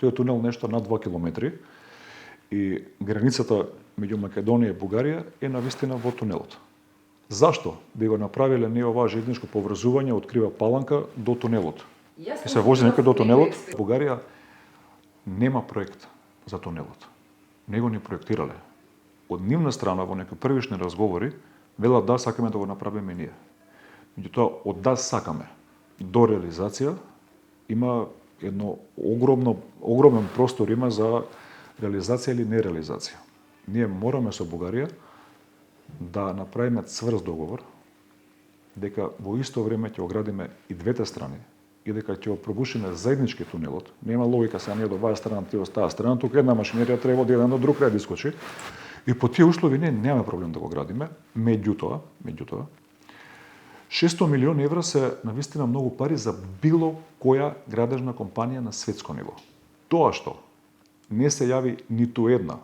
Тој тунел нешто над 2 километри и границата меѓу Македонија и Бугарија е навистина во тунелот. Зашто би го направиле ние оваа железничко поврзување од Крива Паланка до тунелот? Ќе се вози некој до тунелот? Бугарија нема проект за тунелот. Не го ни проектирале. Од нивна страна во некои првични разговори велат да сакаме да го направиме ние. Меѓутоа од да сакаме до реализација има едно огромен простор има за реализација или нереализација. Ние мораме со Бугарија да направиме цврст договор дека во исто време ќе оградиме и двете страни и дека ќе пробушиме заеднички тунелот. Нема логика сега ние до оваа страна, ти од таа страна, тука една машинерија треба од еден до друг крај да искочи. И по тие услови ние немаме проблем да го градиме. Меѓутоа, 600 милиони евра се навистина многу пари за било која градежна компанија на светско ниво. Тоа што не се јави ниту една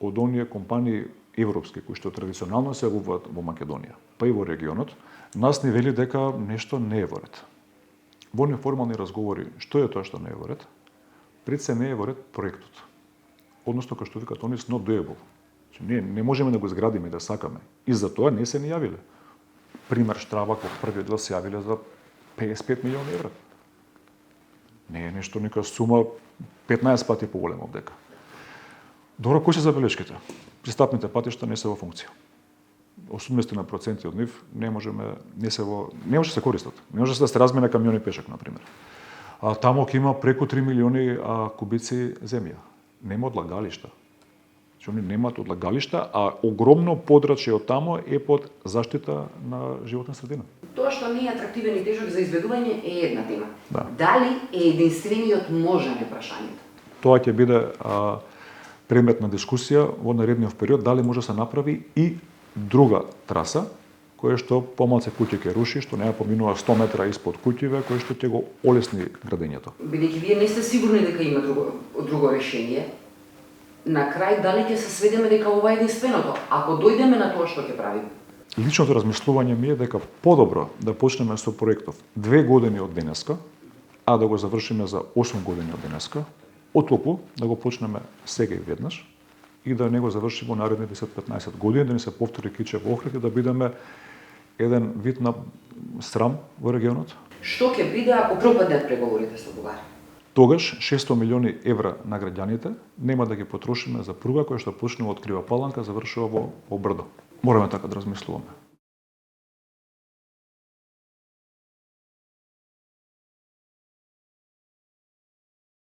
од оние компании европски кои што традиционално се јавуваат во Македонија, па и во регионот, нас ни вели дека нешто не е во ред. Во неформални разговори, што е тоа што не е во ред? Пред се не е во ред проектот. Односно, како што викаат, они not doable. Ние не можеме да го изградиме и да сакаме. И за тоа не се ни јавиле. Пример Штравак во првиот дел се јавиле за 55 милиони евра. Не е нешто нека сума 15 пати поголема од дека. Добро, кои се забелешките? Пристапните патишта не се во функција. 80% од нив не може да се користат. Не може да се размена камиони пешак, на пример. А таму ќе има преку 3 милиони кубици земја. Нема одлагалишта. Они немаат одлагалишта, а огромно подрачје од таму е под заштита на животна средина. Тоа што не е атрактивен и тежок за изведување е една тема. Да. Дали е единствениот можен е прашањето? Тоа ќе биде предмет на дискусија во наредниот период, дали може да се направи и друга траса, која што помалце куќи ќе руши, што нема поминува 100 метра испод куќиве, која што ќе го олесни градењето. Бидејќи вие не сте сигурни дека има друго решение, на крај дали ќе се сведеме дека ова е единственото, ако дојдеме на тоа што ќе правиме? Личното размислување ми е дека подобро да почнеме со проектов 2 години од денеска, а да го завршиме за 8 години од денеска, отлуку да го почнеме сега и веднаш и да не го завршиме во наредните 10-15 години, да не се повтори киче во Охрид и да бидеме еден вид на срам во регионот. Што ќе биде ако пропаднат преговорите со Бугарија? Тогаш 600 милиони евра на граѓаните нема да ги потрошиме за пруга која што почнува од Крива Паланка, завршува во Брдо. Мораме така да размислуваме.